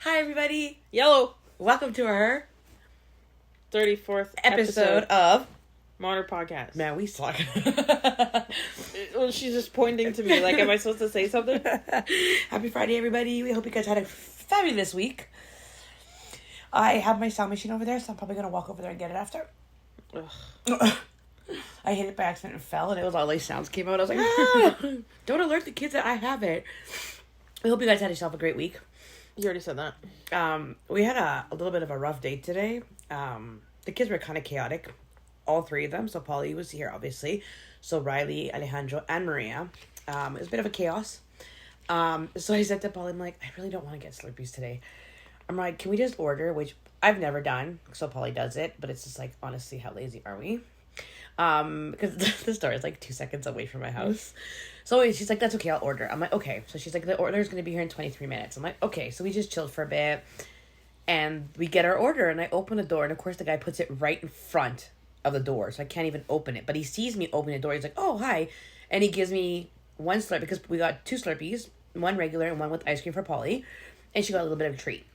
Hi, everybody. Yellow. Welcome to our 34th episode of Maughter Podcast. Man, we suck. Well, she's just pointing to me. Like, am I supposed to say something? Happy Friday, everybody. We hope you guys had a fabulous week. I have my sound machine over there, so I'm probably going to walk over there and get it after. Ugh. I hit it by accident and fell, and it was all these sounds came out. I was like, don't alert the kids that I have it. I hope you guys had yourself a great week. You already said that. We had a little bit of a rough day today. The kids were kind of chaotic, all three of them. So Polly was here, obviously. So Riley, Alejandro, and Maria. It was a bit of a chaos. So I said to Polly, I'm like, I really don't want to get Slurpees today. I'm like, can we just order? Which I've never done. So Polly does it. But it's just like, honestly, how lazy are we? Because the store is like 2 seconds away from my house. So she's like, that's okay, I'll order. I'm like, okay. So she's like, the order is going to be here in 23 minutes. I'm like, okay. So we just chilled for a bit. And we get our order. And I open the door. And of course, the guy puts it right in front of the door. So I can't even open it. But he sees me open the door. He's like, oh, hi. And he gives me one Slurpee. Because we got 2 Slurpees. One regular and one with ice cream for Polly. And she got a little bit of a treat.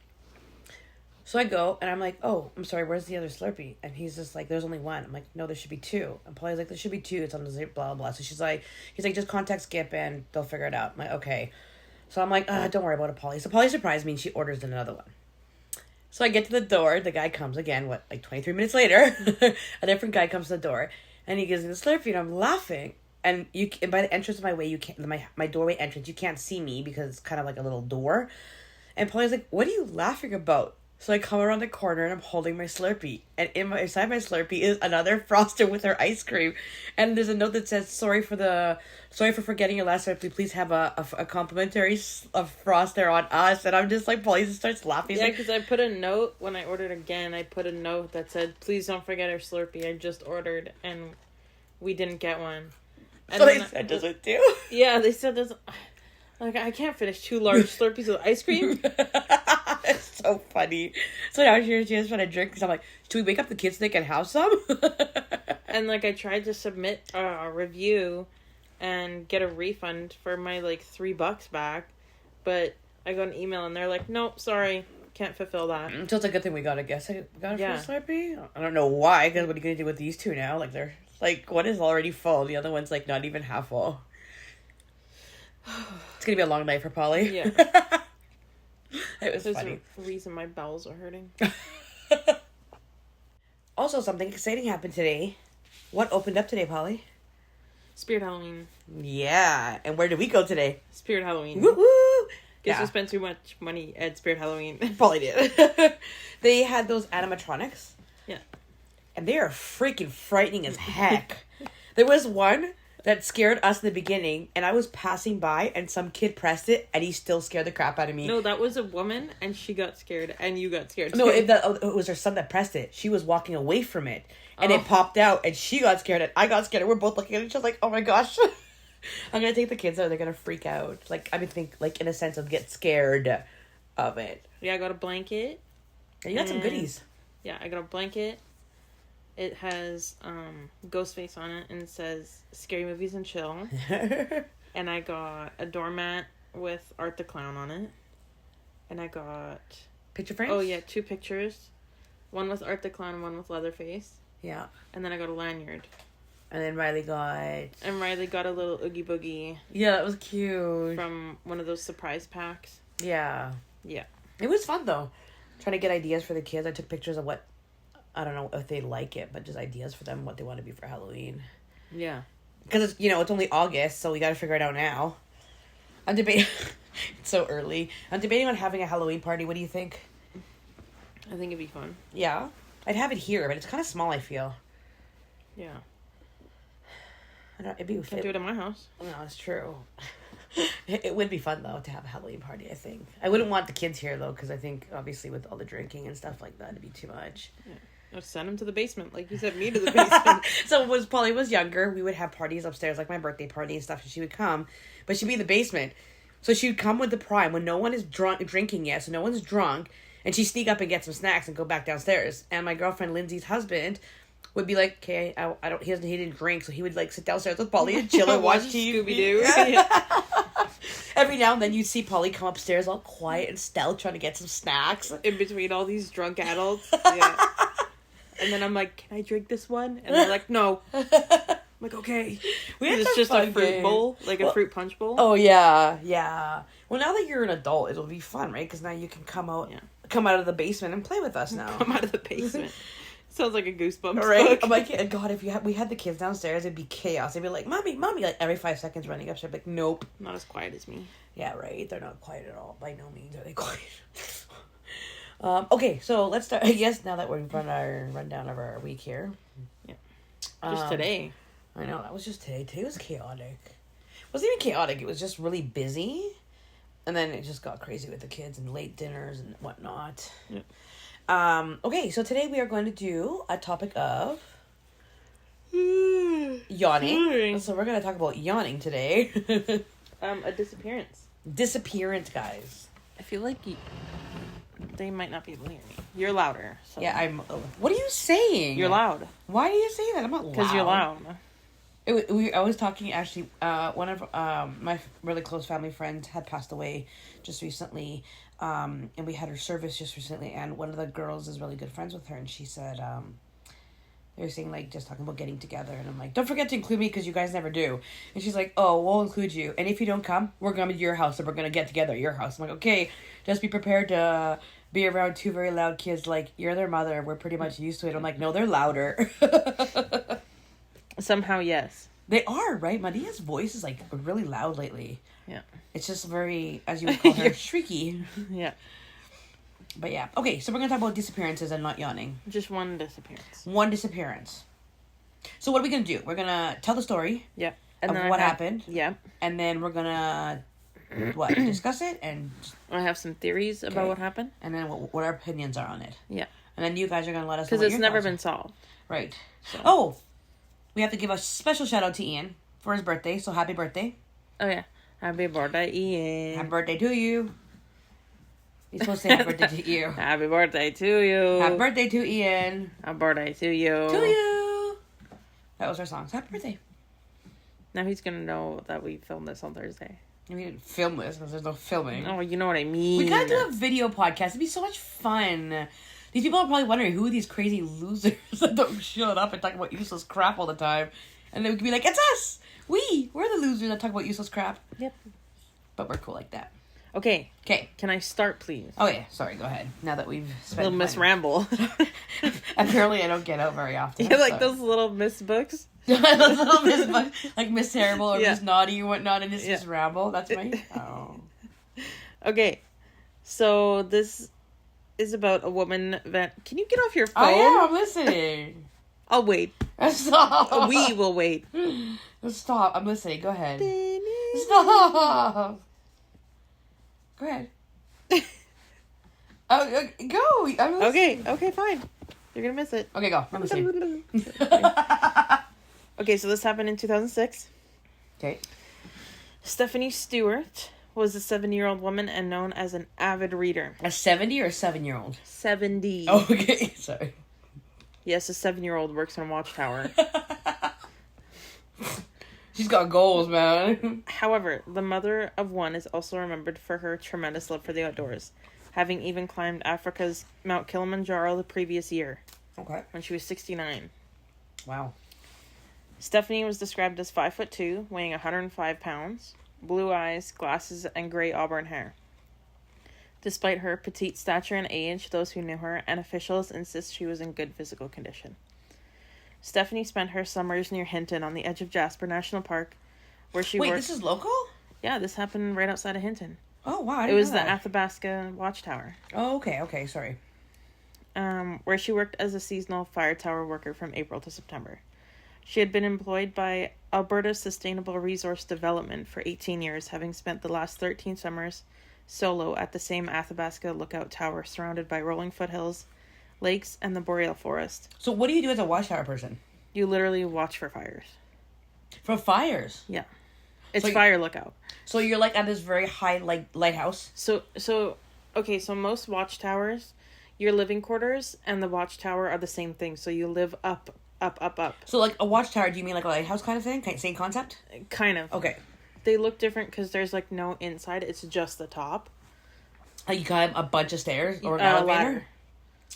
So I go, and I'm like, oh, I'm sorry, where's the other Slurpee? And he's just like, there's only one. I'm like, no, there should be 2. And Polly's like, there should be 2. It's on the zip, blah, blah. So he's like, just contact Skip, and they'll figure it out. I'm like, okay. So I'm like, don't worry about it, Polly. So Polly surprised me, and she orders another one. So I get to the door. The guy comes again, 23 minutes later? A different guy comes to the door, and he gives me the Slurpee, and I'm laughing. And by the entrance of my way, you can't, my doorway entrance, you can't see me, because it's kind of like a little door. And Polly's like, what are you laughing about? So I come around the corner and I'm holding my Slurpee. And inside my Slurpee is another Frosted with her ice cream. And there's a note that says, sorry for forgetting your last Slurpee. Please have a complimentary Froster on us. And I'm just like, Polly just starts laughing. Yeah, because I put a note, when I ordered again, I put a note that said, please don't forget our Slurpee. I just ordered and we didn't get one. And so they said, does it too? Yeah, they said, does like, I can't finish 2 large Slurpees with ice cream. It's so funny. So now she was trying to drink because I'm like, should we wake up the kids so they can have some? And like I tried to submit a review and get a refund for my like $3 back, but I got an email and they're like, nope, sorry, can't fulfill that. So it's a good thing we got it. Guess I got it for Slurpee. I don't know why, because what are you gonna do with these 2 now? Like they're like, one is already full, the other one's like not even half full. It's gonna be a long night for Polly. Yeah. It was funny. There's a reason my bowels are hurting. Also, something exciting happened today. What opened up today, Polly? Spirit Halloween. Yeah. And where did we go today? Spirit Halloween. Woo-hoo! Guess we spent too much money at Spirit Halloween. Polly did. They had those animatronics. Yeah. And they are freaking frightening as heck. There was one that scared us in the beginning, and I was passing by, and some kid pressed it, and he still scared the crap out of me. No, that was a woman, and she got scared, and you got scared too. No, it was her son that pressed it. She was walking away from it, and it popped out, and she got scared, and I got scared, and we're both looking at each other like, oh my gosh. I'm gonna take the kids out, they're gonna freak out. Like, I would think, like, in a sense of get scared of it. Yeah, I got a blanket. And you got some goodies. Yeah, I got a blanket. It has Ghostface on it, and it says Scary Movies and Chill. And I got a doormat with Art the Clown on it. And I got... Picture frames? Oh, yeah, 2 pictures. One with Art the Clown and one with Leatherface. Yeah. And then I got a lanyard. And then Riley got... And Riley got a little Oogie Boogie. Yeah, that was cute. From one of those surprise packs. Yeah. Yeah. It was fun, though. Trying to get ideas for the kids. I took pictures of what... I don't know if they like it, but just ideas for them, what they want to be for Halloween. Yeah. Because, it's only August, so we got to figure it out now. I'm debating... It's so early. I'm debating on having a Halloween party. What do you think? I think it'd be fun. Yeah? I'd have it here, but it's kind of small, I feel. Yeah. It'd be... Can't do it at my house. No, it's true. It would be fun, though, to have a Halloween party, I think. I wouldn't want the kids here, though, because I think, obviously, with all the drinking and stuff like that, it'd be too much. Yeah. Or send them to the basement, like you sent me to the basement. So when Polly was younger, we would have parties upstairs, like my birthday party and stuff, and she would come, but she'd be in the basement. So she'd come with the prime when no one is drinking yet, so no one's drunk, and she'd sneak up and get some snacks and go back downstairs. And my girlfriend Lindsay's husband would be like, okay, he didn't drink, so he would like sit downstairs with Polly and chill and watch TV. Scooby-Doo. Yeah. Every now and then you'd see Polly come upstairs all quiet and stealth trying to get some snacks. In between all these drunk adults. Yeah. And then I'm like, can I drink this one? And they're like, no. I'm like, okay. It's just a fruit bowl, like a fruit punch bowl. Oh, yeah. Yeah. Well, now that you're an adult, it'll be fun, right? Because now you can come out of the basement and play with us now. Come out of the basement. Sounds like a Goosebumps right? book. I'm like, God, if we had the kids downstairs, it'd be chaos. They'd be like, mommy, like every 5 seconds running upstairs. Like, nope. Not as quiet as me. Yeah, right. They're not quiet at all. By no means are they quiet. Okay, so let's start. I guess now that we've run our rundown of our week here. Yeah. Just today. I know, that was just today. Today was chaotic. It wasn't even chaotic. It was just really busy. And then it just got crazy with the kids and late dinners and whatnot. Yeah. Okay, so today we are going to do a topic of yawning. So we're going to talk about yawning today. A disappearance. Disappearance, guys. I feel like they might not be able to hear me. You're louder. So. Yeah, what are you saying? You're loud. Why do you say that? I'm not loud. Because you're loud. I was talking, actually, one of my really close family friends had passed away just recently, and we had her service just recently, and one of the girls is really good friends with her, and she said, they were saying, like, just talking about getting together, and I'm like, don't forget to include me, because you guys never do. And she's like, oh, we'll include you, and if you don't come, we're going to your house, and we're going to get together at your house. I'm like, okay, just be prepared to be around two very loud kids, like, you're their mother, we're pretty much used to it. I'm like, no, they're louder. Somehow, yes. They are, right? Maria's voice is, like, really loud lately. Yeah. It's just very, as you would call her, shrieky. Yeah. But yeah. Okay, so we're going to talk about disappearances and not yawning. Just one disappearance. One disappearance. So what are we going to do? We're going to tell the story. Yeah. Of what happened. Yeah. And then we're going to, discuss it and... I have some theories about what happened. And then what our opinions are on it. Yeah. And then you guys are going to let us know because it's never been solved. Right. So. Oh! We have to give a special shout out to Ian for his birthday, so happy birthday. Oh, yeah. Happy birthday, Ian. Happy birthday to you. You're supposed to say happy birthday to you. Happy birthday to you. Happy birthday to Ian. Happy birthday to you. To you. That was our song. So happy birthday. Now he's going to know that we filmed this on Thursday. We didn't film this because there's no filming. Oh, you know what I mean. We gotta do a video podcast. It'd be so much fun. These people are probably wondering who are these crazy losers that don't shut up and talk about useless crap all the time. And then we could be like, it's us! We're the losers that talk about useless crap. Yep. But we're cool like that. Okay. Okay. Can I start, please? Oh, yeah. Sorry, go ahead. Now that we've spent Little Miss Ramble. Apparently I don't get out very often. You like those little Miss books? Those little Miss books. Like Miss Terrible or Miss Naughty or whatnot, and it's just Ramble. That's my... Oh. Okay. So this is about a woman that... Can you get off your phone? Oh, yeah, I'm listening. I'll wait. Stop. We will wait. Stop. I'm listening. Go ahead. Stop. Go ahead. Go. I'm listening. Okay, fine. You're gonna miss it. Okay, go. I'm listening. Okay, so this happened in 2006. Okay. Stephanie Stewart was a 70-year-old woman and known as an avid reader. A 70 or a 7-year-old? 70. Oh, okay. Sorry. Yes, a 7-year-old works in a watchtower. She's got goals, man. However, the mother of one is also remembered for her tremendous love for the outdoors, having even climbed Africa's Mount Kilimanjaro the previous year. Okay. When she was 69. Wow. Stephanie was described as 5'2", weighing 105 pounds, blue eyes, glasses, and gray auburn hair. Despite her petite stature and age, those who knew her and officials insist she was in good physical condition. Stephanie spent her summers near Hinton on the edge of Jasper National Park, where she worked... Wait, this is local? Yeah, this happened right outside of Hinton. Oh, wow. It was the Athabasca Watchtower. Oh, okay, sorry. Where she worked as a seasonal fire tower worker from April to September. She had been employed by Alberta Sustainable Resource Development for 18 years, having spent the last 13 summers solo at the same Athabasca Lookout Tower, surrounded by rolling foothills, lakes, and the boreal forest. So what do you do as a watchtower person? You literally watch for fires. For fires? Yeah. It's fire lookout. So you're like at this very high lighthouse? So most watchtowers, your living quarters and the watchtower are the same thing. So you live up. So like a watchtower, do you mean like a lighthouse kind of thing? Same concept? Kind of. Okay. they look different because there's like no inside. It's just the top. Like you got a bunch of stairs or an A elevator? ladder.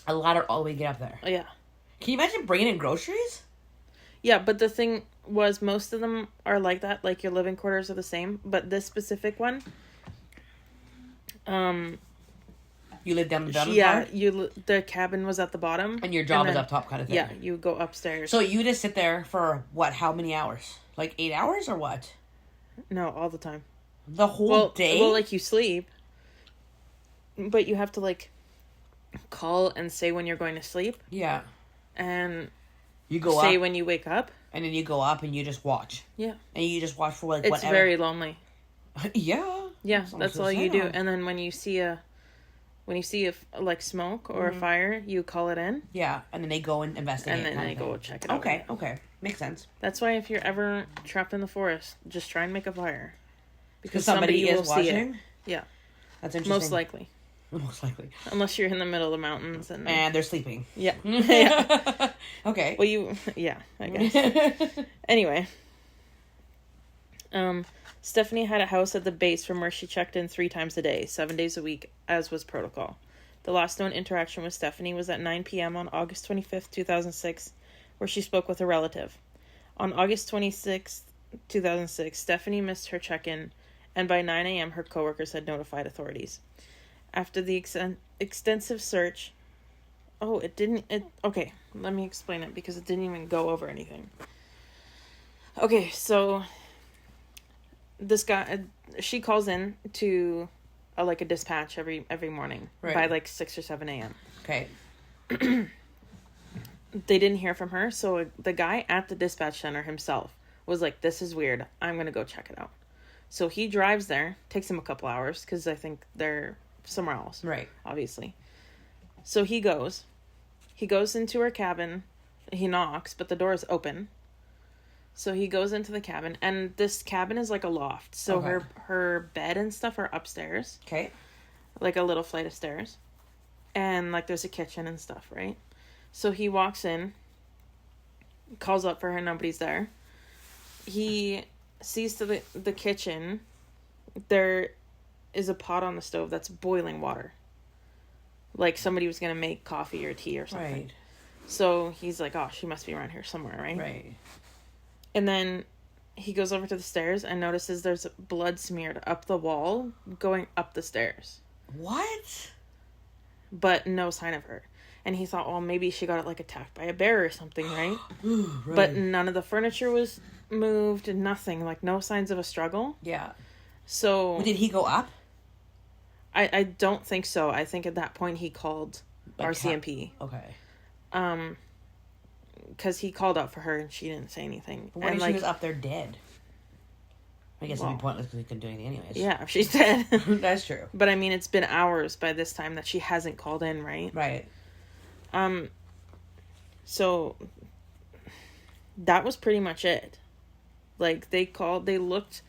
A ladder all the way to get up there. Yeah. Can you imagine bringing in groceries? Yeah, but the thing was, most of them are like that. Like, your living quarters are the same. But this specific one... You live down the bottom part? The cabin was at the bottom. And your job is up top kind of thing. Yeah, you go upstairs. So you just sit there for, what, how many hours? Like 8 hours or what? No, all the time. The whole day? Well, like, you sleep. But you have to, like, call and say when you're going to sleep. Yeah. And you go say up, when you wake up. And then you go up and you just watch. Yeah. And you just watch for, like, it's whatever. It's very lonely. Yeah. Yeah, that's all you do. And then when you see like smoke or a fire, you call it in. Yeah, and then they go and investigate. And then they go check it out. Okay. Makes sense. That's why if you're ever trapped in the forest, just try and make a fire. Because somebody will is watching? See it. Yeah. That's interesting. Most likely. Unless you're in the middle of the mountains and they're sleeping. Yeah. Yeah. Okay. Well, I guess. Anyway. Stephanie had a house at the base from where she checked in 3 times a day, 7 days a week, as was protocol. The last known interaction with Stephanie was at 9 p.m. on August 25th, 2006, where she spoke with a relative. On August 26th, 2006, Stephanie missed her check-in, and by 9 a.m. her coworkers had notified authorities. After the extensive search... Okay, let me explain it, because it didn't even go over anything. Okay, so... This guy, she calls in to a dispatch every morning by like 6 or 7 a.m. Okay. They didn't hear from her, so the guy at the dispatch center himself was like, "This is weird. I'm gonna go check it out." So he drives there. Takes him a couple hours because I think they're somewhere else. Right. Obviously. So he goes. He goes into her cabin. He knocks, but the door is open. So he goes into the cabin, and this cabin is like a loft. So her bed and stuff are upstairs. Okay. Like a little flight of stairs. And like there's a kitchen and stuff, right? So he walks in, calls up for her, nobody's there. He sees to the kitchen, there is a pot on the stove that's boiling water. Like somebody was going to make coffee or tea or something. Right. So he's like, oh, she must be around here somewhere, right? Right. And then he goes over to the stairs and notices there's blood smeared up the wall going up the stairs. What? But no sign of her. And he thought, well, maybe she got like attacked by a bear or something, right? Right. But none of the furniture was moved, nothing. Like no signs of a struggle. Yeah. So... Did he go up? I don't think so. I think at that point he called RCMP. Okay. Because he called out for her and she didn't say anything. But what if she was up there dead? I guess it'd be pointless because he couldn't do anything anyways. Yeah, she's dead. That's true. But I mean, it's been hours by this time that she hasn't called in, right? Right. So that was pretty much it. Like, they looked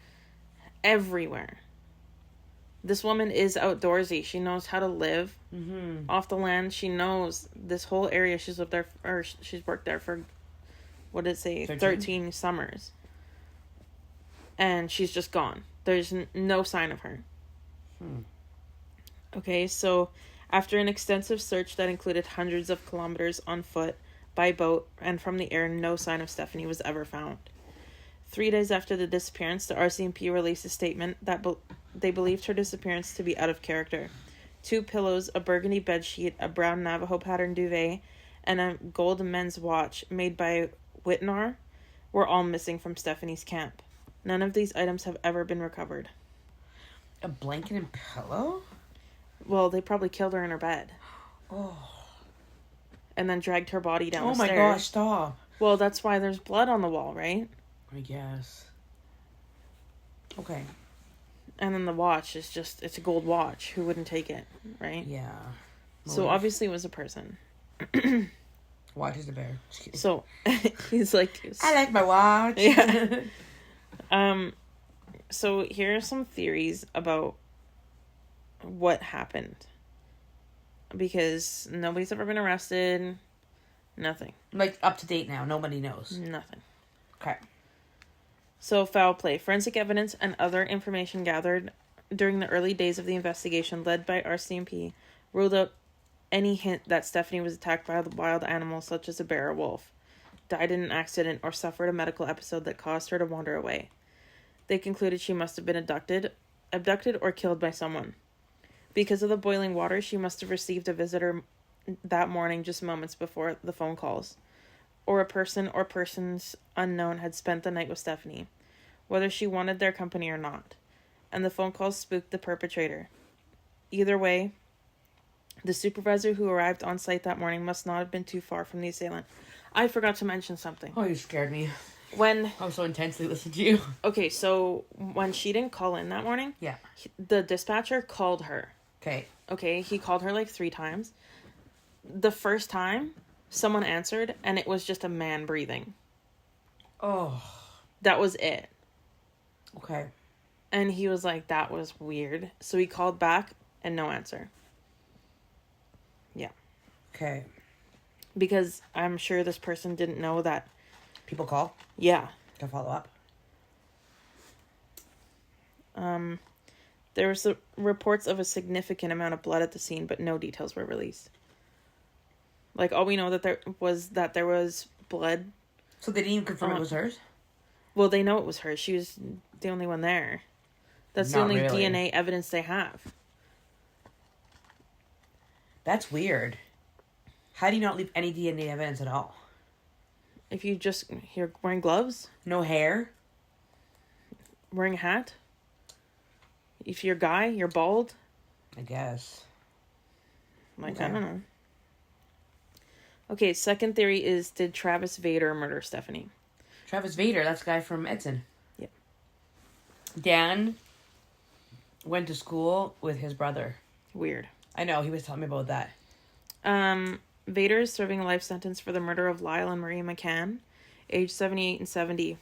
everywhere. This woman is outdoorsy. She knows how to live off the land. She knows this whole area. She's lived there, or she's worked there for, what did it say? 13 summers. And she's just gone. There's no sign of her. Okay, so after an extensive search that included hundreds of kilometers on foot, by boat, and from the air, no sign of Stephanie was ever found. 3 days after the disappearance, the RCMP released a statement that they believed her disappearance to be out of character. 2 pillows, a burgundy bedsheet, a brown Navajo pattern duvet, and a gold men's watch made by Whitnor were all missing from Stephanie's camp. None of these items have ever been recovered. A blanket and pillow? Well, they probably killed her in her bed. Oh. And then dragged her body down the stairs. Oh my gosh, stop. Well, that's why there's blood on the wall, right? I guess. Okay. And then the watch is just, it's a gold watch. Who wouldn't take it, right? Yeah. So obviously it was a person. Watch is a bear. So he's like, I like my watch. Yeah. So here are some theories about what happened. Because nobody's ever been arrested. Nothing. Like up to date now. Nobody knows. Nothing. Okay. So, foul play. Forensic evidence and other information gathered during the early days of the investigation led by RCMP ruled out any hint that Stephanie was attacked by a wild animal such as a bear or wolf, died in an accident, or suffered a medical episode that caused her to wander away. They concluded she must have been abducted or killed by someone. Because of the boiling water, she must have received a visitor that morning just moments before the phone calls, or a person or persons unknown had spent the night with Stephanie, whether she wanted their company or not, and the phone calls spooked the perpetrator. Either way, the supervisor who arrived on site that morning must not have been too far from the assailant. I forgot to mention something. Oh, you scared me. When I was so intensely listening to you. Okay, so when she didn't call in that morning, Yeah. The dispatcher called her. Okay, he called her like 3 times. The first time, someone answered, and it was just a man breathing. Oh. That was it. Okay. And he was like, that was weird. So he called back, and no answer. Yeah. Okay. Because I'm sure this person didn't know that. People call? Yeah. Can I follow up? There was reports of a significant amount of blood at the scene, but no details were released. Like, all we know that there was blood. So they didn't even confirm it was hers? Well, they know it was her. She was the only one there. That's the Not only really. DNA evidence they have. That's weird. How do you not leave any DNA evidence at all? If you're wearing gloves, No hair? wearing a hat. If you're a guy, you're bald. I guess. Like, Okay. I don't know. Okay, second theory is, did Travis Vader murder Stephanie? Travis Vader, that's the guy from Edson. Yep. Dan went to school with his brother. Weird. I know, he was telling me about that. Vader is serving a life sentence for the murder of Lyle and Marie McCann, aged 78 and 70.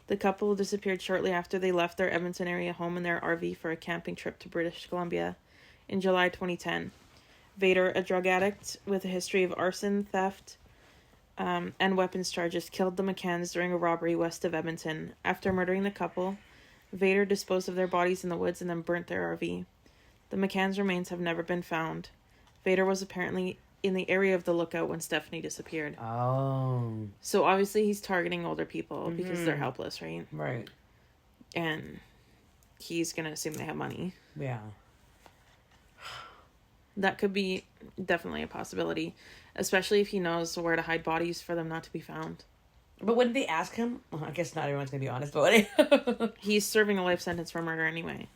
The couple disappeared shortly after they left their Edmonton area home in their RV for a camping trip to British Columbia in July 2010. Vader, a drug addict with a history of arson, theft, and weapons charges, killed the McCanns during a robbery west of Edmonton. After murdering the couple, Vader disposed of their bodies in the woods and then burnt their RV. The McCanns' remains have never been found. Vader was apparently in the area of the lookout when Stephanie disappeared. Oh. So obviously he's targeting older people because they're helpless, right? Right. And he's going to assume they have money. Yeah. That could be definitely a possibility, especially if he knows where to hide bodies for them not to be found. But when they ask him, well, I guess not everyone's going to be honest about it. He's serving a life sentence for murder anyway,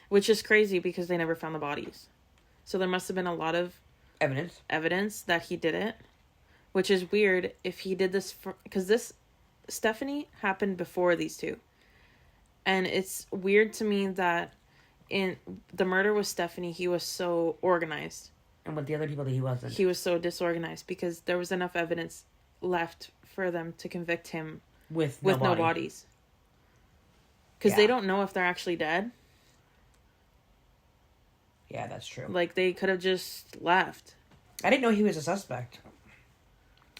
which is crazy because they never found the bodies. So there must have been a lot of evidence that he did it, which is weird if he did this because this Stephanie happened before these two. And it's weird to me that in the murder with Stephanie, he was so organized. And with the other people that he wasn't. He was so disorganized because there was enough evidence left for them to convict him with no bodies. Because they don't know if they're actually dead. Yeah, that's true. Like, they could have just left. I didn't know he was a suspect.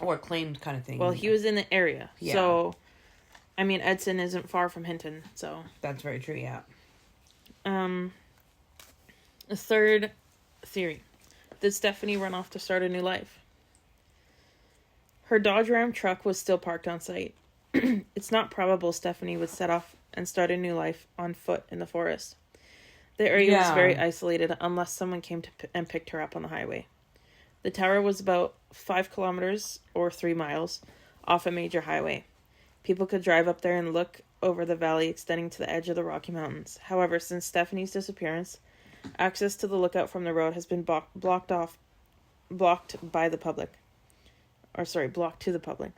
Or claimed kind of thing. Well, he was in the area. Yeah. So, I mean, Edson isn't far from Hinton, so. That's very true, yeah. A third theory. Did Stephanie run off to start a new life? Her Dodge Ram truck was still parked on site. It's not probable Stephanie would set off and start a new life on foot in the forest. The area was very isolated unless someone came and picked her up on the highway. The tower was about 5 kilometers or 3 miles off a major highway. People could drive up there and look over the valley extending to the edge of the Rocky Mountains. However, since Stephanie's disappearance, access to the lookout from the road has been blocked by the public. Blocked to the public.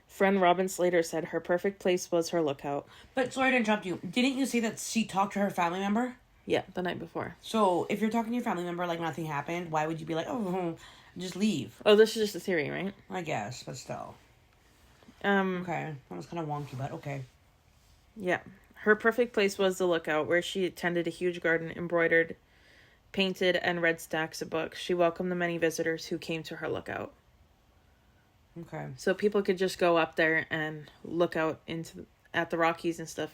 Friend Robin Slater said her perfect place was her lookout. But sorry to interrupt you. Didn't you say that she talked to her family member? Yeah, the night before. So if you're talking to your family member like nothing happened, why would you be like, oh, just leave? Oh, this is just a theory, right? I guess, but still. Okay, that was kind of wonky, but okay. Yeah. Her perfect place was the lookout, where she tended a huge garden, embroidered, painted, and read stacks of books. She welcomed the many visitors who came to her lookout. Okay. So people could just go up there and look out at the Rockies and stuff,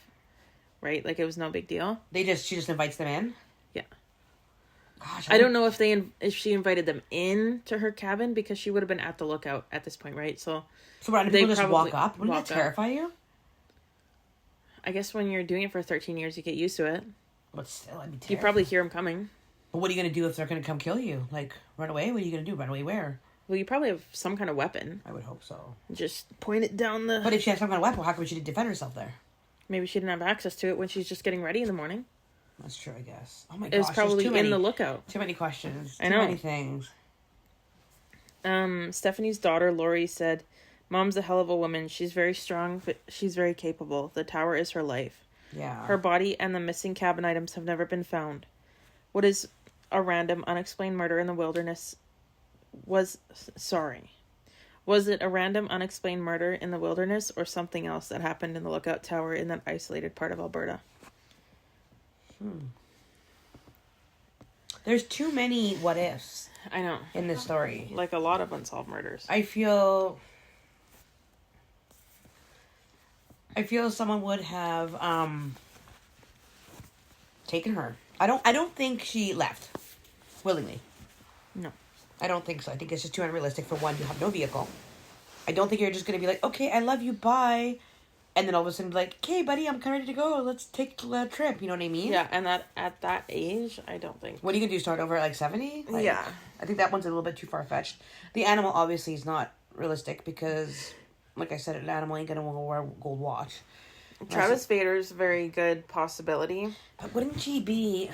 right? Like, it was no big deal. She just invites them in? Yeah. Gosh, I don't know if she invited them in to her cabin, because she would have been at the lookout at this point, right? So random people just walk up? Wouldn't that terrify you? I guess when you're doing it for 13 years, you get used to it. But still, I'd be terrified. You probably hear them coming. But what are you going to do if they're going to come kill you? Like, run away? What are you going to do? Run away where? Well, you probably have some kind of weapon. I would hope so. Just point it down the... But if she had some kind of weapon, how come she didn't defend herself there? Maybe she didn't have access to it when she's just getting ready in the morning. That's true, I guess. Oh my gosh. It was probably in the lookout. Too many questions. I know. Too many things. Stephanie's daughter, Lori, said, "Mom's a hell of a woman. She's very strong, but she's very capable. The tower is her life. Yeah. Her body and the missing cabin items have never been found. What is a random, unexplained murder in the wilderness was it a random, unexplained murder in the wilderness or something else that happened in the lookout tower in that isolated part of Alberta?" There's too many what ifs. I know. In this story. Like a lot of unsolved murders. I feel someone would have taken her. I don't think she left willingly. No. I don't think so. I think it's just too unrealistic. For one, you have no vehicle. I don't think you're just going to be like, okay, I love you, bye. And then all of a sudden be like, okay, buddy, I'm kind of ready to go. Let's take a trip. You know what I mean? Yeah, and that at that age, I don't think. What are you going to do, start over at like 70? Like, yeah. I think that one's a little bit too far-fetched. The animal obviously is not realistic because, like I said, an animal ain't going to wear a gold watch. Travis Vader's a very good possibility. But wouldn't she be...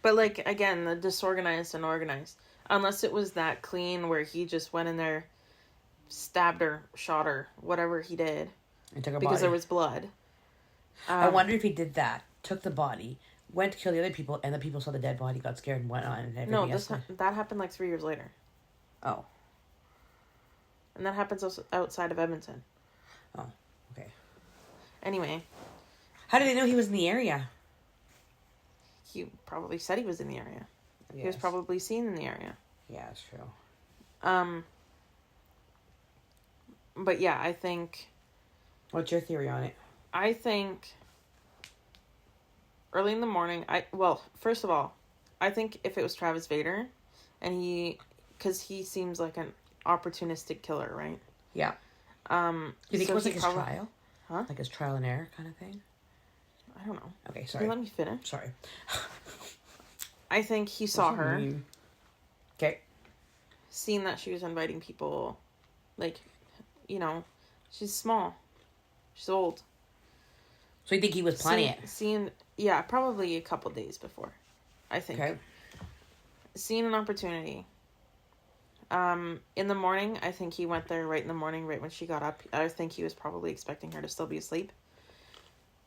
But, like, again, the disorganized and organized. Unless it was that clean where he just went in there, stabbed her, shot her, whatever he did. And took her because body. there was blood. I wonder if he did that, took the body, went to kill the other people, and the people saw the dead body, got scared, and went on. And everything that happened like 3 years later. Oh. And that happens outside of Edmonton. Oh, okay. Anyway. How did they know he was in the area? He probably said he was in the area. Yes. He was probably seen in the area. Yeah, that's true. But yeah, I think... What's your theory on it? I think early in the morning, first of all, I think if it was Travis Vader, and because he seems like an opportunistic killer, right? Yeah. You think it was like his trial? Huh? Like his trial and error kind of thing? I don't know. Okay, sorry. Let me finish. Sorry. I think he saw her. Okay. Seen that she was inviting people, like, she's small. She's old. So you think he was planning it? Yeah, probably a couple days before, I think. Okay. Seen an opportunity. In the morning, I think he went there right in the morning, right when she got up. I think he was probably expecting her to still be asleep.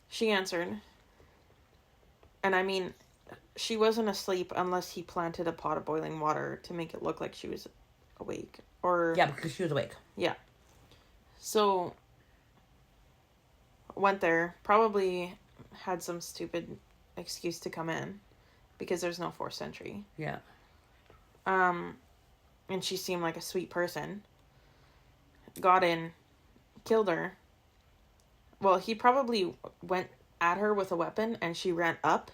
She answered. And I mean, she wasn't asleep unless he planted a pot of boiling water to make it look like she was awake. Yeah, because she was awake. Yeah. So... went there, probably had some stupid excuse to come in because there's no forced entry. Yeah. And she seemed like a sweet person. Got in, killed her. Well, he probably went at her with a weapon and she ran up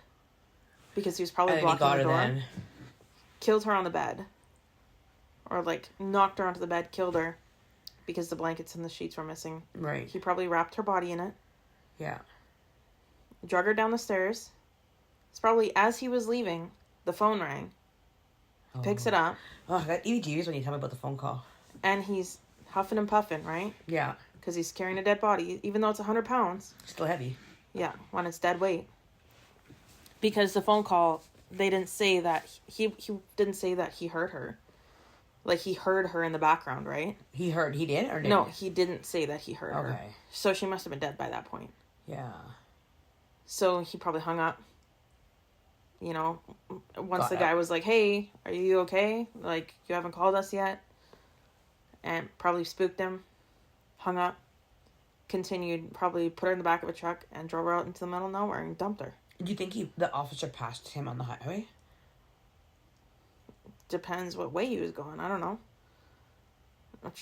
because he was probably blocking the door. Then. Killed her on the bed. Or like knocked her onto the bed, killed her because the blankets and the sheets were missing. Right. He probably wrapped her body in it. Yeah. Drug her down the stairs. It's probably as he was leaving, the phone rang. He picks it up. Oh, I got EGs when you tell me about the phone call. And he's huffing and puffing, right? Yeah. Because he's carrying a dead body, even though it's 100 pounds. Still heavy. Yeah, when it's dead weight. Because the phone call, they didn't say that, he didn't say that he heard her. Like, he heard her in the background, right? He did or didn't? No, he didn't say that he heard her. Okay. So she must have been dead by that point. Yeah. So he probably hung up. Once the guy was like, hey, are you okay? Like, you haven't called us yet? And probably spooked him. Hung up. Continued, probably put her in the back of a truck and drove her out into the middle of nowhere and dumped her. Do you think the officer passed him on the highway? Depends what way he was going. I don't know.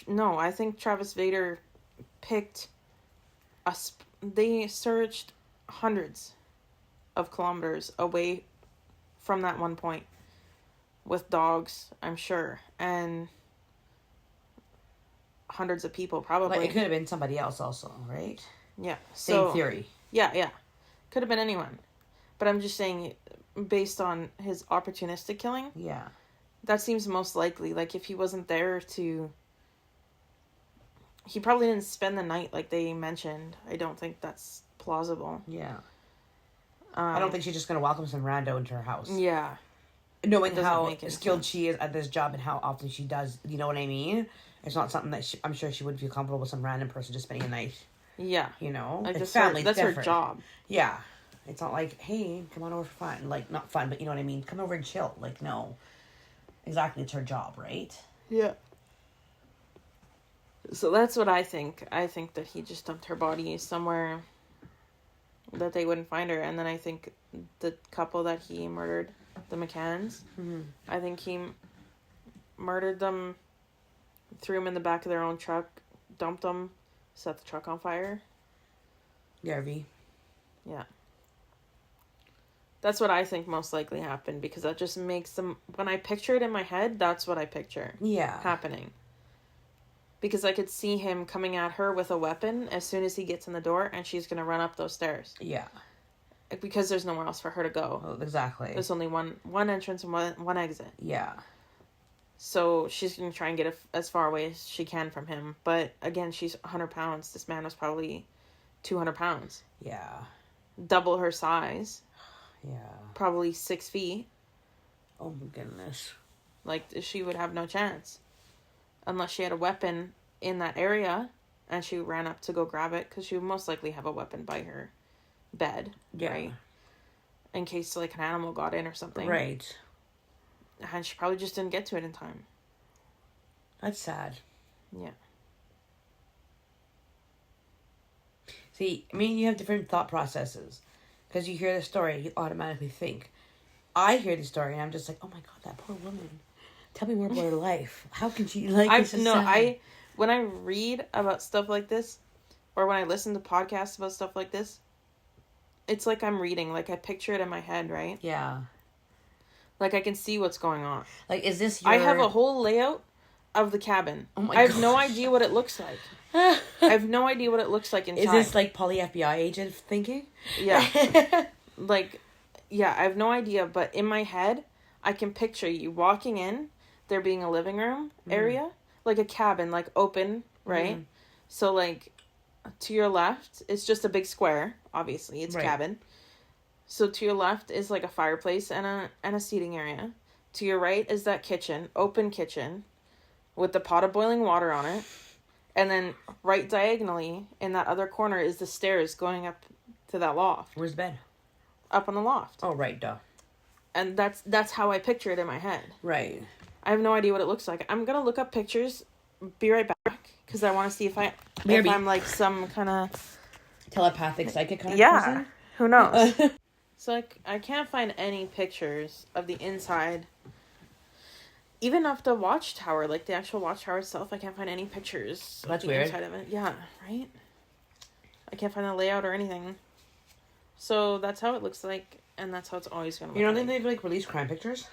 No, I think Travis Vader picked they searched hundreds of kilometers away from that one point with dogs, I'm sure, and hundreds of people probably. Like, it could have been somebody else also, right? Yeah. Same theory. Yeah. Could have been anyone. But I'm just saying, based on his opportunistic killing, Yeah. that seems most likely. Like, if he wasn't there to... He probably didn't spend the night like they mentioned. I don't think that's plausible. Yeah. I don't think she's just going to welcome some rando into her house. Yeah. Knowing how skilled she is at this job and how often she does, you know what I mean? It's not something that I'm sure she wouldn't feel comfortable with some random person just spending a night. Yeah. You know? Like, it's family. That's her job. Yeah. It's not like, hey, come on over for fun. Like, not fun, but you know what I mean? Come over and chill. Like, no. Exactly, it's her job, right? Yeah. So that's what I think. I think that he just dumped her body somewhere that they wouldn't find her. And then I think the couple that he murdered, the McCanns, I think he murdered them, threw them in the back of their own truck, dumped them, set the truck on fire. Garvey. Yeah. That's what I think most likely happened, because that just makes them... When I picture it in my head, that's what I picture happening. Because I could see him coming at her with a weapon as soon as he gets in the door, and she's going to run up those stairs. Yeah. Because there's nowhere else for her to go. Oh, exactly. There's only one entrance and one exit. Yeah. So she's going to try and get as far away as she can from him. But again, she's 100 pounds. This man was probably 200 pounds. Yeah. Double her size. Yeah. Probably 6 feet. Oh my goodness. Like, she would have no chance. Unless she had a weapon in that area and she ran up to go grab it, because she would most likely have a weapon by her bed. Yeah. Right? In case, like, an animal got in or something. Right. And she probably just didn't get to it in time. That's sad. Yeah. See, I mean, you have different thought processes. Because you hear the story, you automatically think. I hear the story, and I'm just like, oh my God, that poor woman. Tell me more about her life. How can she, like, when I read about stuff like this, or when I listen to podcasts about stuff like this, it's like I'm reading. Like, I picture it in my head, right? Yeah. Like, I can see what's going on. Like, is this I have a whole layout of the cabin. Oh my I have no idea what it looks like. I have no idea what it looks like inside. Is this, like, Polly FBI agent thinking? Yeah. Like, yeah, I have no idea, but in my head, I can picture you walking in, there being a living room area, like a cabin, like open, right? So, like, to your left, it's just a big square, obviously, it's a cabin. So to your left is like a fireplace and a seating area. To your right is that kitchen, open kitchen, with the pot of boiling water on it. And then right diagonally in that other corner is the stairs going up to that loft. Where's the bed? Up on the loft. Oh, right, duh. And that's how I picture it in my head. Right. I have no idea what it looks like. I'm gonna look up pictures. Be right back, because I want to see if I'm like some kind of telepathic psychic kind of person. Who knows? So I can't find any pictures of the inside. Even of the watchtower, like the actual watchtower itself, I can't find any pictures. That's of the weird. Inside of it. Yeah, right? I can't find the layout or anything. So that's how it looks like, and that's how it's always going to look. You don't think they've, like, released crime pictures?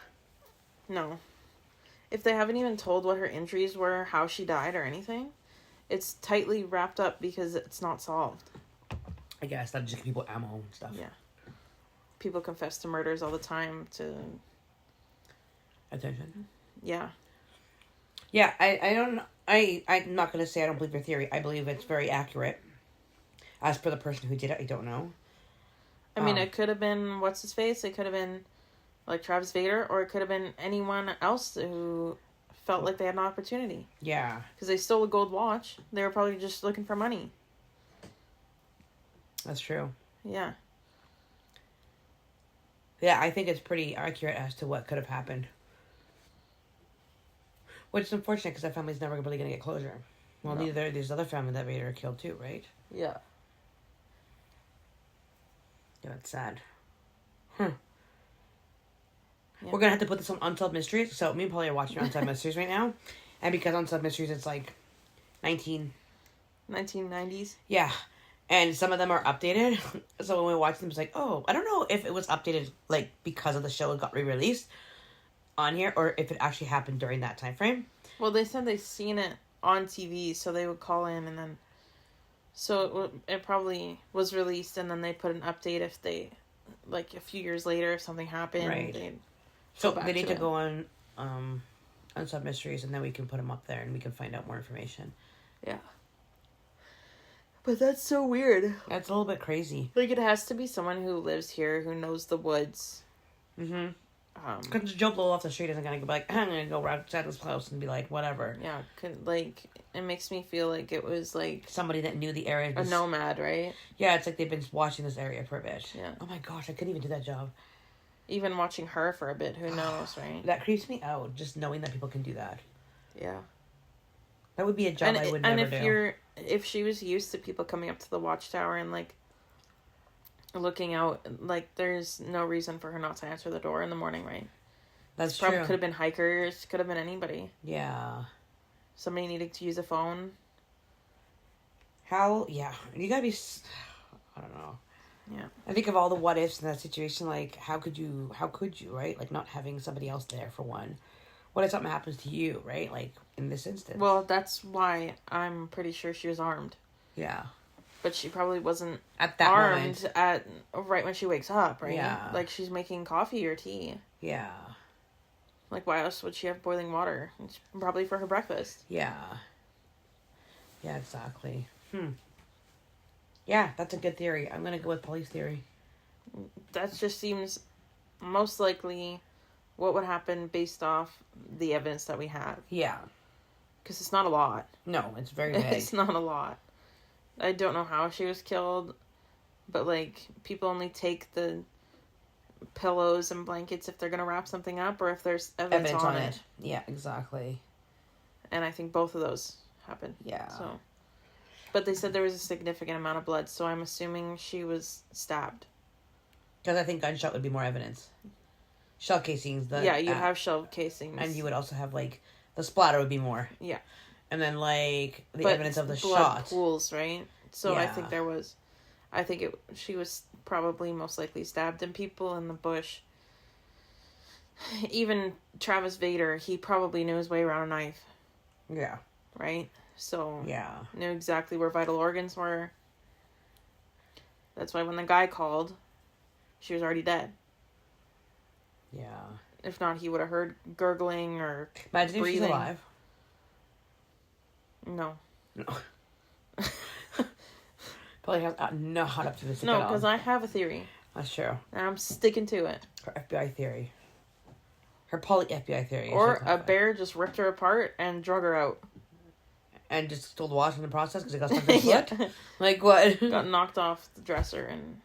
No. If they haven't even told what her injuries were, how she died, or anything, it's tightly wrapped up because it's not solved. I guess that'd just give people ammo and stuff. Yeah. People confess to murders all the time to... Attention. Yeah. Yeah, I'm not going to say I don't believe your theory. I believe it's very accurate. As per the person who did it, I don't know. I mean, it could have been, what's-his-face? It could have been, like, Travis Vader, or it could have been anyone else who felt like they had an opportunity. Yeah. Because they stole a gold watch. They were probably just looking for money. That's true. Yeah. Yeah, I think it's pretty accurate as to what could have happened. Which is unfortunate, because that family's never really going to get closure. Well, No. neither there's other family that Vader killed too, right? Yeah. Yeah, that's sad. Yeah. Yeah. We're going to have to put this on Unsolved Mysteries. So me and Polly are watching Unsolved Mysteries right now. And because Unsolved Mysteries, it's like 1990s? Yeah. And some of them are updated. So when we watch them, it's like, oh, I don't know if it was updated, like, because of the show it got re-released on here, or if it actually happened during that time frame. Well, they said they seen it on TV, so they would call in, and then... So it probably was released, and then they put an update if they... Like, a few years later, if something happened, right. So they need to go on Unsolved Mysteries, and then we can put them up there, and we can find out more information. Yeah. But that's so weird. That's a little bit crazy. Like, it has to be someone who lives here, who knows the woods. Mm-hmm. Because Joe Blow off the street isn't going to be like, I'm going to go around Santa's house and be like, whatever. Yeah, like, it makes me feel like it was, like... Somebody that knew the area. A nomad, right? Yeah, it's like they've been watching this area for a bit. Yeah. Oh my gosh, I couldn't even do that job. Even watching her for a bit, who knows, right? That creeps me out, just knowing that people can do that. Yeah. That would be a job I would never do. If she was used to people coming up to the watchtower and, like, looking out, like, there's no reason for her not to answer the door in the morning, right? That's probably true. Could have been hikers, could have been anybody. Yeah. Somebody needing to use a phone. Yeah. You gotta be, I don't know. Yeah. I think of all the what ifs in that situation, like, how could you, right? Like, not having somebody else there, for one. What if something happens to you, right? Like, in this instance. Well, that's why I'm pretty sure she was armed. Yeah. But she probably wasn't at that armed moment. right when she wakes up, right? Yeah. Like, she's making coffee or tea. Yeah. Like, why else would she have boiling water? It's probably for her breakfast. Yeah. Yeah, exactly. Yeah, that's a good theory. I'm going to go with police theory. That just seems most likely what would happen based off the evidence that we have. Yeah. Because it's not a lot. No, it's very vague. It's not a lot. I don't know how she was killed, but, like, people only take the pillows and blankets if they're going to wrap something up or if there's evidence on it. Yeah, exactly. And I think both of those happened. Yeah. So, but they said there was a significant amount of blood, so I'm assuming she was stabbed. Because I think gunshot would be more evidence. Shell casings. Yeah, you have shell casings. And you would also have, like, the splatter would be more. Yeah. And then, like, the evidence of the blood shot. pools, right? So yeah. I think she was probably most likely stabbed, and people in the bush, even Travis Vader, he probably knew his way around a knife. Yeah. Right? So, yeah, knew exactly where vital organs were. That's why when the guy called, she was already dead. Yeah. If not, he would have heard gurgling or Imagine breathing. If she's alive. No. Probably has not up to this. No, because I have a theory. That's true. And I'm sticking to it. Her FBI theory. Her poly-FBI theory. Or a bear just ripped her apart and drug her out. And just stole the watch in the process because it got stuck in her foot? Like what? Got knocked off the dresser and,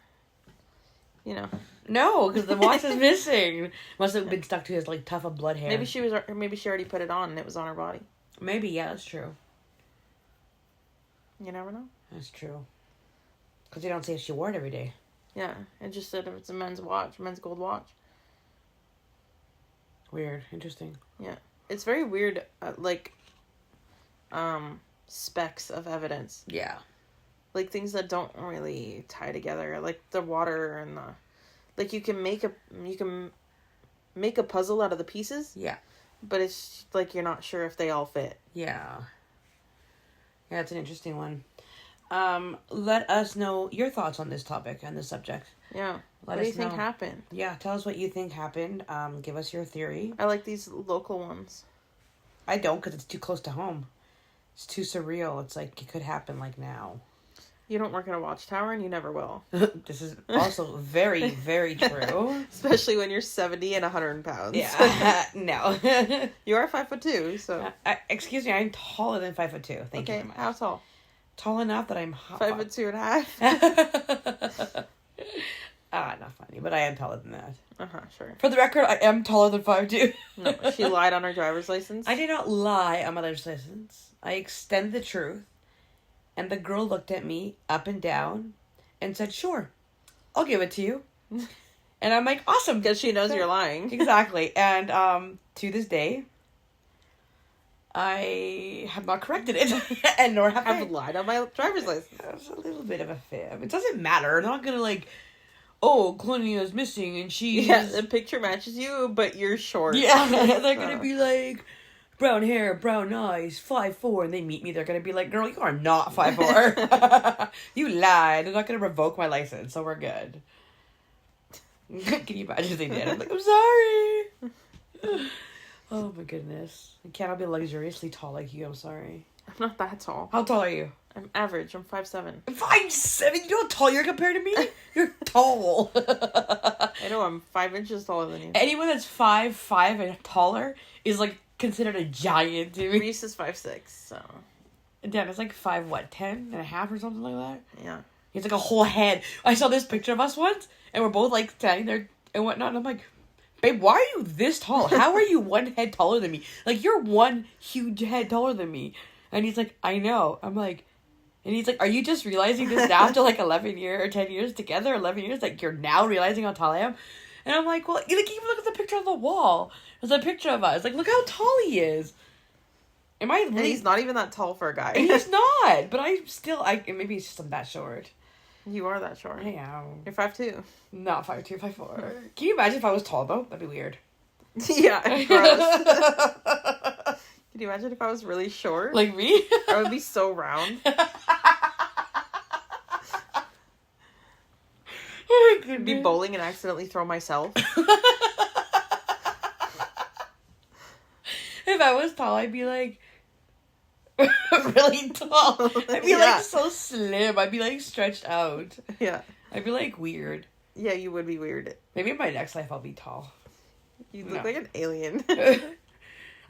you know. No, because the watch is missing. Must have been stuck to his, like, tuft of blood hair. Maybe she already put it on and it was on her body. Maybe, yeah, that's true. You never know. That's true. Because they don't say if she wore it every day. Yeah, it just said if it's a men's gold watch. Weird. Interesting. Yeah. It's very weird, specks of evidence. Yeah. Like, things that don't really tie together. Like, the water and the... Like, you can make a puzzle out of the pieces. Yeah. But it's, like, you're not sure if they all fit. Yeah. Yeah, it's an interesting one. Let us know your thoughts on this topic and this subject. Yeah. What do you think happened? Yeah, tell us what you think happened. Give us your theory. I like these local ones. I don't, because it's too close to home. It's too surreal. It's like it could happen, like, now. You don't work at a watchtower, and you never will. This is also very, very true. Especially when you're 70 and 100 pounds. Yeah. No. You are 5'2", so... excuse me, I'm taller than 5'2". Thank you very much. How tall? Tall enough that I'm... 5'2.5". Not funny, but I am taller than that. Sure. For the record, I am taller than 5'2". No, she lied on her driver's license. I did not lie on my driver's license. I extend the truth. And the girl looked at me up and down and said, sure, I'll give it to you. And I'm like, awesome. Because she knows you're lying. Exactly. And to this day, I have not corrected it, and nor have I. I've lied on my driver's license. That's a little bit of a fib. It doesn't matter. They're not gonna like, oh, Claudia's missing and she's... Yeah, the picture matches you, but you're short. Yeah, they're gonna be like, brown hair, brown eyes, 5'4", and they meet me, they're gonna be like, girl, you are not 5'4". You lied. They're not gonna revoke my license, so we're good. Can you imagine if they did? I'm like, I'm sorry. Oh my goodness. I cannot be luxuriously tall like you, I'm sorry. I'm not that tall. How tall are you? I'm average. I'm 5'7". 5'7"? You know how tall you're compared to me? You're tall. I know, I'm 5 inches taller than you. Anyone that's 5'5" and taller is like considered a giant to me. Reese is 5'6", so... Dan is like 10 and a half or something like that. Yeah. He's like a whole head. I saw this picture of us once, and we're both like standing there and whatnot, and I'm like, babe, why are you this tall? How are you one head taller than me? Like, you're one huge head taller than me. And he's like, I know. I'm like, and he's like, are you just realizing this now after like 11 years or 10 years together, 11 years? Like, you're now realizing how tall I am? And I'm like, well, like, even look at the picture on the wall. There's a picture of us. Like, look how tall he is. Am I really... And he's not even that tall for a guy. And he's not. But maybe it's just I'm that short. You are that short. I am. You're 5'2". Not 5'2", 5'4". Can you imagine if I was tall, though? That'd be weird. Yeah, gross. Can you imagine if I was really short? Like me? I would be so round. Oh my I'd be bowling and accidentally throw myself. If I was tall, I'd be like... really tall. I'd be like so slim. I'd be like stretched out. Yeah. I'd be like weird. Yeah, you would be weird. Maybe in my next life I'll be tall. You look like an alien. I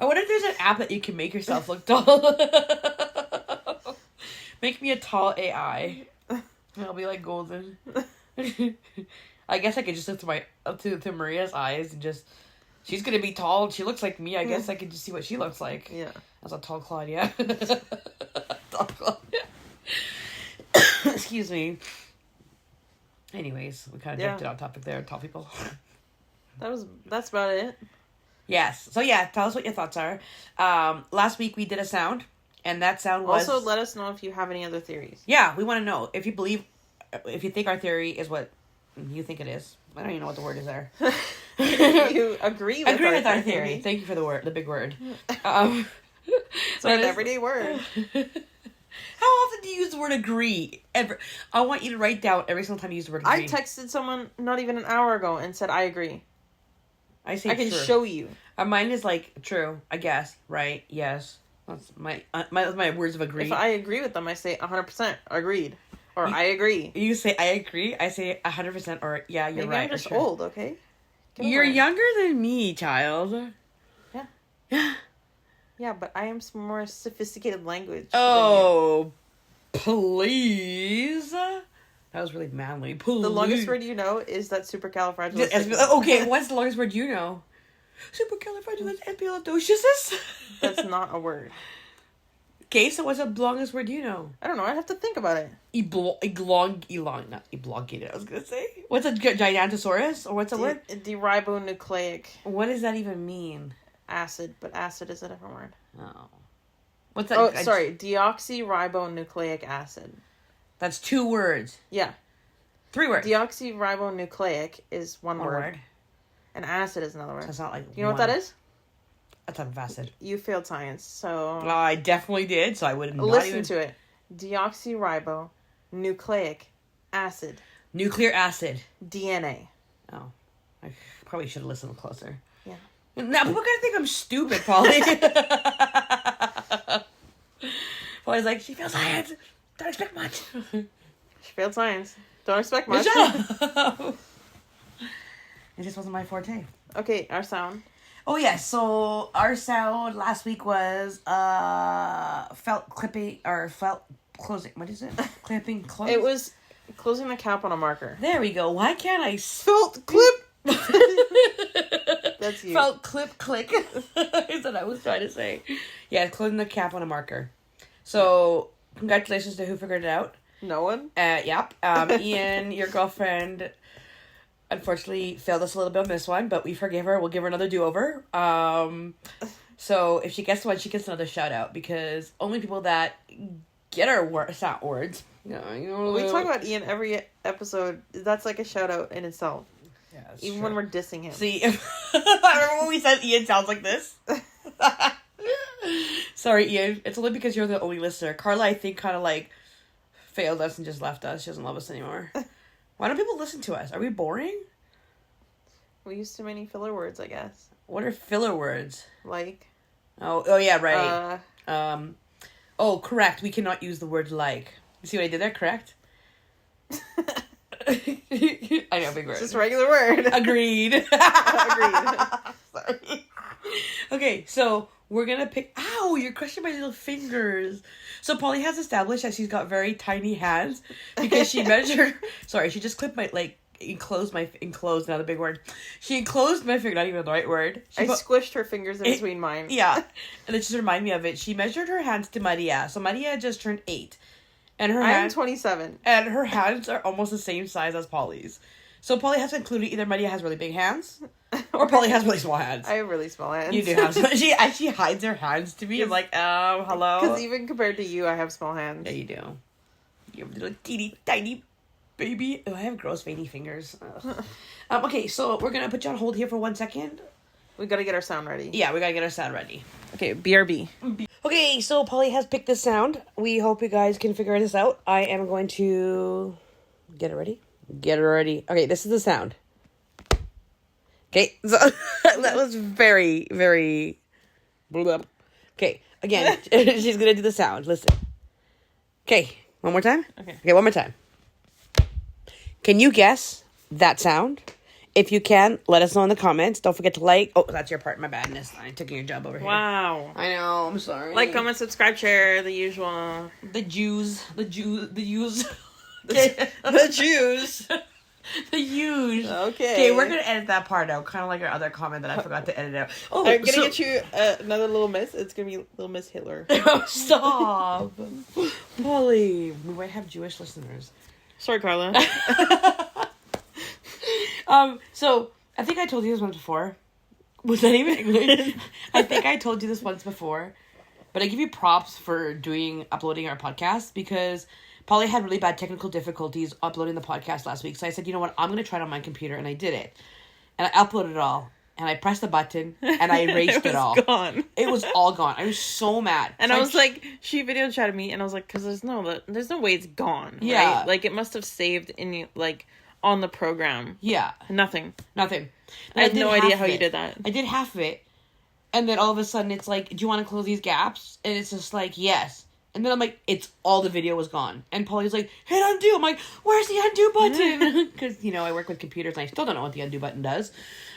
wonder if there's an app that you can make yourself look tall. Make me a tall AI. I'll be like golden. I guess I could just look to Maria's eyes and just... She's gonna be tall. She looks like me. I guess I could just see what she looks like. Yeah. As a tall Claudia. Tall Claudia. Excuse me. Anyways, we kind of drifted on topic there. Tall people. That's about it. Yes. So yeah, tell us what your thoughts are. Last week we did a sound, and that sound was... Also, let us know if you have any other theories. Yeah, we want to know. If you think our theory is what you think it is. I don't even know what the word is there. You agree with our theory. Thank you for the big word. It's an everyday word. How often do you use the word agree? I want you to write down every single time you use the word agree. I texted someone not even an hour ago and said, I agree. I say I can true. show you. Mine is like, true, I guess, right, yes. That's my words of agree. If I agree with them, I say 100% agreed. Or I agree. You say I agree, I say 100% or yeah, you're Maybe right. I'm just sure. old, okay? You're younger than me, child. Yeah. Yeah, but I am some more sophisticated language. Oh, please. That was really manly. Please. The longest word you know is that supercalifragilistic. Okay, what's the longest word you know? Supercalifragilisticexpialidocious? That's not a word. Okay, so what's the longest word you know? I don't know. I have to think about it. Not elongated, I was gonna say. What's a gigantosaurus? Or what's a word? Deribonucleic What does that even mean? acid, but acid is a different word. Oh. What's that? Oh, sorry. Deoxyribonucleic acid. That's 2 words. Yeah. 3 words. Deoxyribonucleic is one word. And acid is another word. So it's not like You know what that is? A type of acid. You failed science, so... Well, I definitely did, so I would not Listen to it. Deoxyribonucleic acid. Nuclear acid. DNA. Oh. I probably should have listened closer. Yeah. Now, people are going to think I'm stupid, Polly. Polly's like, she failed science. Don't expect much. She failed science. Don't expect much. Shut up. It just wasn't my forte. Okay, our sound. Oh, yes. So, our sound last week was felt clipping, or felt closing. What is it? Clipping, close? It was closing the cap on a marker. There we go. Why can't I Felt clip? That's you. Felt clip click. Is what I was trying to say. Yeah, closing the cap on a marker. So, congratulations to who figured it out. No one? Yep. Ian, your girlfriend, unfortunately failed us a little bit on this one, but we forgive her. We'll give her another do-over. So if she gets one, she gets another shout out because only people that get our words. Yeah, you know. We talk about Ian every episode. That's like a shout out in itself. Yeah, even when we're dissing him. See, I remember when we said Ian sounds like this. Sorry, Ian. It's only because you're the only listener. Carla, I think, kind of like failed us and just left us. She doesn't love us anymore. Why don't people listen to us? Are we boring? We use too many filler words, I guess. What are filler words? Like. Oh yeah, right. Oh, correct. We cannot use the word like. You see what I did there? Correct? I know, big word. It's just a regular word. Agreed. Agreed. Sorry. Okay, so we're gonna pick. Ow! You're crushing my little fingers. So Polly has established that she's got very tiny hands because she measured. Sorry, she just clipped my enclosed, not a big word. She enclosed my finger, not even the right word. I squished her fingers in between mine. Yeah, and then just remind me of it. She measured her hands to Maria. So Maria just turned 8. And I'm 27. And her hands are almost the same size as Polly's. So Polly has to include either Maria has really big hands or Polly has really small hands. I have really small hands. You do have some. She actually hides her hands to me. I'm like, hello. Because even compared to you, I have small hands. Yeah, you do. You have little teeny tiny baby. Oh, I have gross veiny fingers. Okay, so we're going to put you on hold here for 1 second. We got to get our sound ready. Yeah, we got to get our sound ready. Okay, BRB. Okay, so Polly has picked this sound. We hope you guys can figure this out. I am going to get it ready. Get it ready. Okay, this is the sound. Okay, so that was very, very... Okay, again, she's going to do the sound. Listen. Okay, one more time? Okay, one more time. Can you guess that sound? If you can, let us know in the comments. Don't forget to like. Oh, that's your part. My badness. I took your job over here. Wow. I know. I'm sorry. Like, comment, subscribe, share, the usual. The Jews. The Jews. The Jews. The huge. Okay. Okay, we're going to edit that part out. Kind of like our other comment that I forgot to edit out. Oh, I'm going to get you another Little Miss. It's going to be Little Miss Hitler. Oh, stop. Polly. We might have Jewish listeners. Sorry, Carla. So, I think I told you this once before. Was that even English? I think I told you this once before. But I give you props for uploading our podcast because Polly had really bad technical difficulties uploading the podcast last week. So I said, you know what? I'm going to try it on my computer. And I did it. And I uploaded it all. And I pressed the button. And I erased it all. Gone. It was all gone. I was so mad. And so I was like, she video chatted me. And I was like, because there's no way it's gone. Yeah. Right? Like, it must have saved in, like, on the program. Yeah. Nothing. I had no idea how you did that. I did half of it. And then all of a sudden it's like, do you want to close these gaps? And it's just like, yes. And then I'm like, all the video was gone. And Polly's like, hit undo. I'm like, where's the undo button? Because, I work with computers and I still don't know what the undo button does.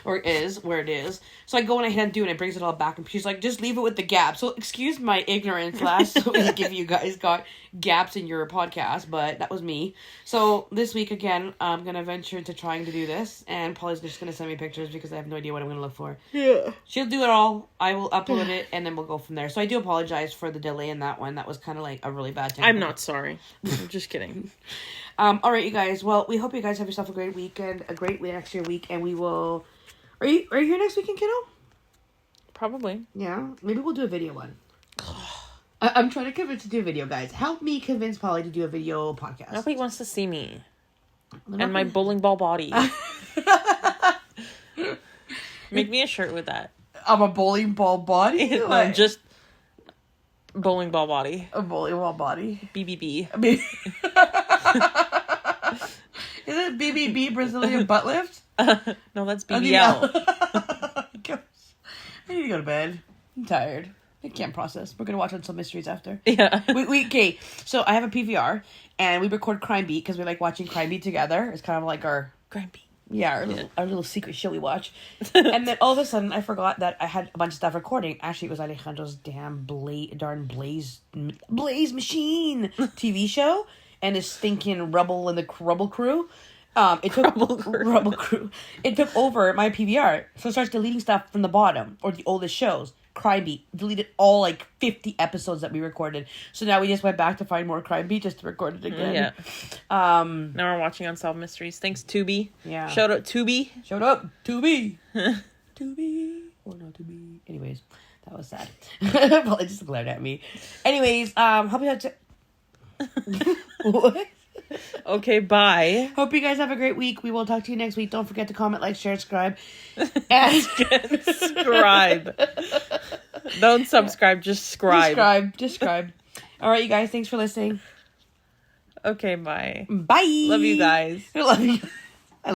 Or is, where it is. So I go and I hit undo and it brings it all back. And she's like, just leave it with the gap. So excuse my ignorance last week if you guys got gaps in your podcast. But that was me. So this week, again, I'm going to venture into trying to do this. And Polly's just going to send me pictures because I have no idea what I'm going to look for. Yeah. She'll do it all. I will upload it and then we'll go from there. So I do apologize for the delay in that one. That was kind of like a really bad time. I'm not sorry. I'm just kidding. All right, you guys. Well, we hope you guys have yourself a great weekend, a great next year week, and we will... Are you here next weekend, kiddo? Probably. Yeah? Maybe we'll do a video one. I'm trying to convince you to do a video, guys. Help me convince Polly to do a video podcast. Nobody wants to see me. And my bowling ball body. Make me a shirt with that. I'm a bowling ball body? No, just bowling ball body. A bowling ball body. BBB. Is it BBB Brazilian butt lift? No, that's BBL. Gosh. I need to go to bed. I'm tired. I can't process. We're gonna watch Unsolved Mysteries after. Yeah. Okay. So I have a PVR and we record Crime Beat because we like watching Crime Beat together. It's kind of like our Crime Beat. Yeah, our little secret show we watch. And then all of a sudden I forgot that I had a bunch of stuff recording. Actually, it was Alejandro's damn Blaze Machine TV show and his stinking Rubble and the Rubble Crew. It took Rubble Crew. It took over my PVR, so it starts deleting stuff from the bottom or the oldest shows. Crime Beat deleted all like 50 episodes that we recorded. So now we just went back to find more Crime Beat just to record it again. Yeah. Now we're watching Unsolved Mysteries. Thanks, Tubi. Yeah. Shout out Tubi. Shout out Tubi. Tubi or not Tubi. Anyways, That was sad. Polly just glared at me. Anyways, hope you have what? Okay, bye. Hope you guys have a great week. We will talk to you next week. Don't forget to comment, like, share, subscribe. And Subscribe. Don't subscribe, just scribe. Just scribe. All right, you guys. Thanks for listening. Okay, bye. Bye. Love you guys. Love you.